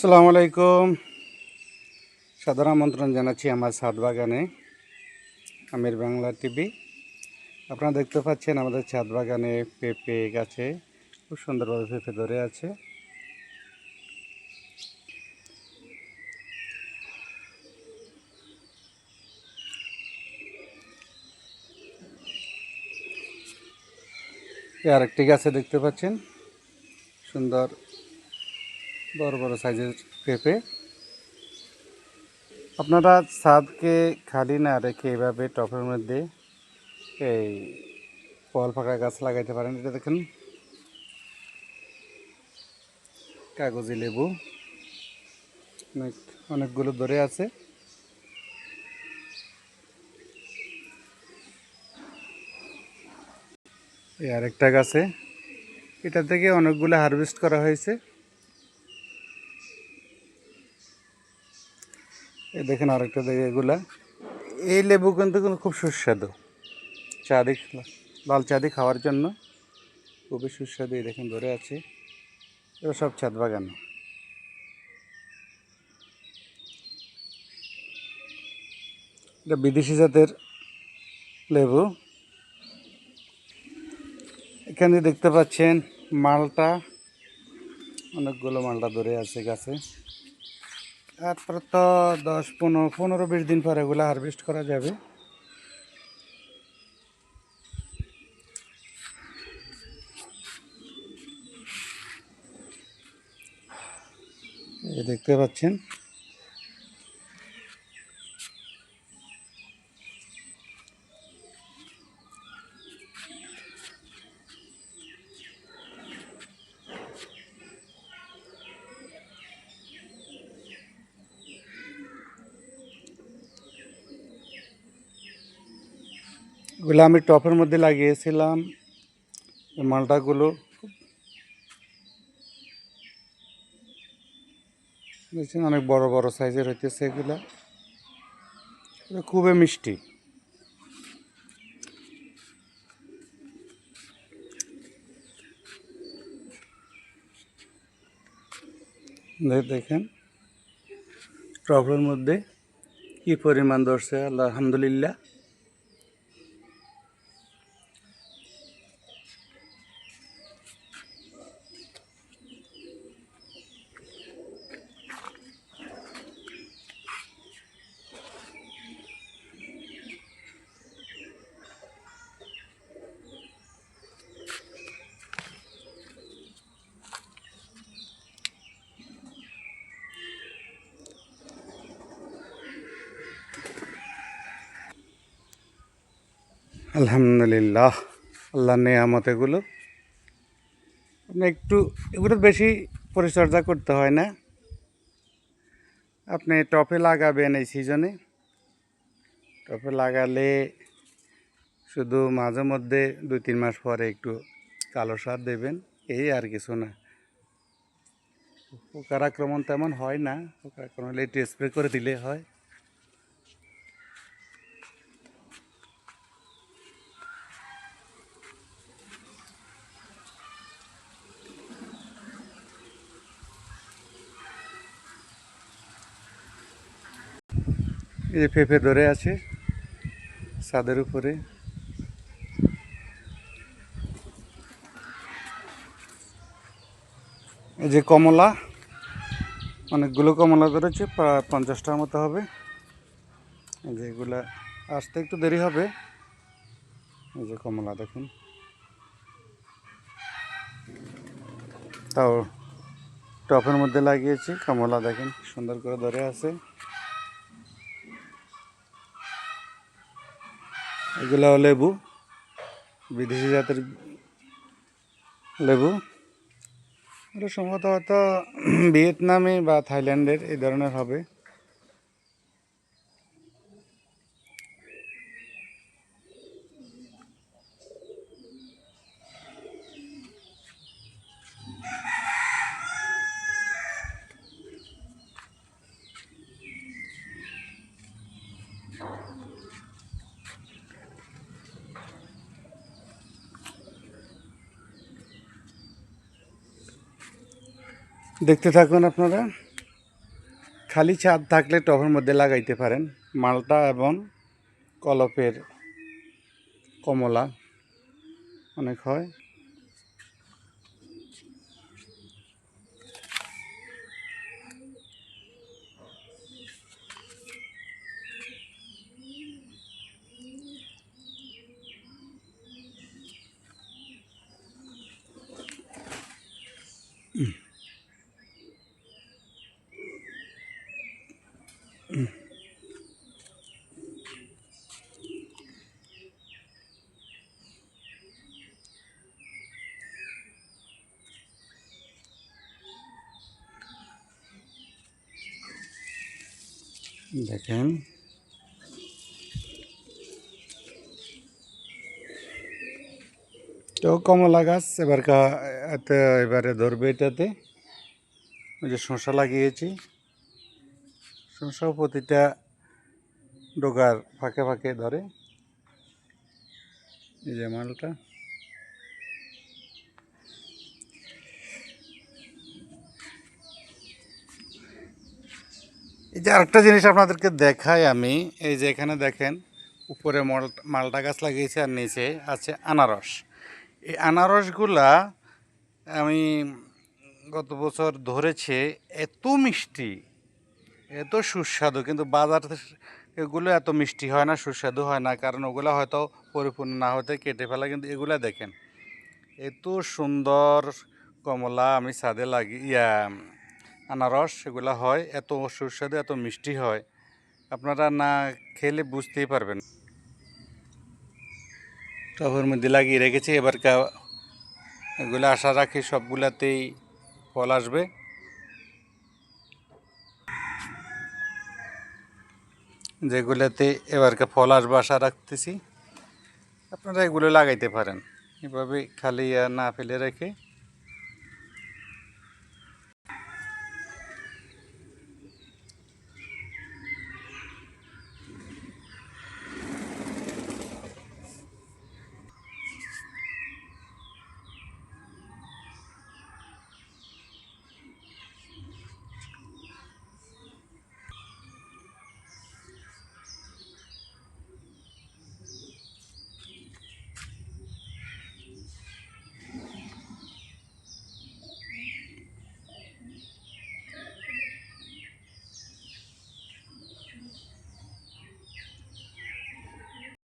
আসসালামু আলাইকুম। সাদর আমন্ত্রণ জানাচ্ছি আমার ছাদ বাগানে। আমির বাংলা টিভি। আপনারা দেখতে পাচ্ছেন আমাদের ছাদ বাগানে পেঁপে গাছে খুব সুন্দরভাবে পেঁপে ধরে আছে। আরেকটি গাছে দেখতে পাচ্ছেন সুন্দর বড় বড় সাইজের পেঁপে। আপনারা ছাদকে খালি না রেখে এভাবে টবের মধ্যে এই ফল পাকা গাছ লাগাইতে পারেন। এটা দেখেন কাগজি লেবু অনেকগুলো ধরে আছে। এই আরেকটা গাছে, এটা থেকে অনেকগুলো হারভেস্ট করা হয়েছে। এই দেখেন আরেকটা দেখে এগুলা। এই লেবু কিন্তু খুব সুস্বাদু, চাঁদি লাল চাঁদি খাওয়ার জন্য খুবই সুস্বাদু। এই দেখেন ধরে আছে, এগুলো সব ছাদ বাগান। এটা বিদেশি জাতের লেবু। এখানে দেখতে পাচ্ছেন মালটা, অনেকগুলো মালটা ধরে আছে গাছে। তারপর তো 10-15-20 দিন পর এগুলো হারভেস্ট করা যাবে। এই দেখতে পাচ্ছেন এগুলো আমি টপের মধ্যে লাগিয়েছিলাম। এই মালটাগুলো দেখছেন অনেক বড় বড় সাইজের হইতেছে। এগুলা খুবই মিষ্টি। দেখেন টবের মধ্যে কি পরিমাণ ধরছে, আলহামদুলিল্লাহ। আলহামদুলিল্লাহ, আল্লাহর নেয়ামত এগুলো। আপনি একটু এগুলো বেশি পরিচর্যা করতে হয় না। আপনি টপে লাগাবেন এই সিজনে। টপে লাগালে শুধু মাঝে মধ্যে 2-3 মাস পরে একটু কালো সার দেবেন, এই আর কিছু না। পোকার আক্রমণ তেমন হয় না, পোকার আক্রমণ হলে একটু স্প্রে করে দিলে হয়। এই যে পেঁপে ধরে আছে ছাদের উপরে। এই যে কমলা, অনেকগুলো কমলা ধরেছে, প্রায় 50টার মতো হবে। এই যে এগুলা আসতে একটু দেরি হবে। এই যে কমলা দেখুন, তাও টপের মধ্যে লাগিয়েছি। কমলা দেখেন সুন্দর করে ধরে আছে। এগুলো লেবু, বিদেশি জাতের লেবু। এটা সম্ভবত হয়তো ভিয়েতনামে বা থাইল্যান্ডের এই ধরনের হবে। দেখতে থাকুন আপনারা। খালি ছাদ থাকলে টবের মধ্যে লাগাইতে পারেন মালটা এবং কলপের কমলা অনেক হয়। দেখেন তো কমলা গাছ এবারে ধরবে এটাতে। ওই যে শসা লাগিয়েছি, শসাও প্রতিটা ডোগার ফাঁকে ফাঁকে ধরে। এই যে মালটা, এই যে আরেকটা জিনিস আপনাদেরকে দেখাই আমি। এই যে এখানে দেখেন উপরে মালটা গাছ লাগিয়েছে আর নিচে আছে আনারস। এই আনারসগুলা আমি গত বছর ধরেছে, এত মিষ্টি এত সুস্বাদু, কিন্তু বাজার এগুলো এত মিষ্টি হয় না, সুস্বাদু হয় না, কারণ ওগুলো হয়তো পরিপূর্ণ না হতে কেটে ফেলা। কিন্তু এগুলা দেখেন এত সুন্দর কমলা আমি ছাদে আনারস এগুলা হয়, এত সুস্বাদু এত মিষ্টি হয়, আপনারা না খেলে বুঝতেই পারবেন। টবের মধ্যে লাগিয়ে রেখেছি, এবার এগুলো আশা রাখি সবগুলাতেই ফল আসবে। যেগুলোতে এবারকে ফল আসবে আশা রাখতেছি, আপনারা এগুলো লাগাইতে পারেন এভাবে খালি না ফেলে রেখে।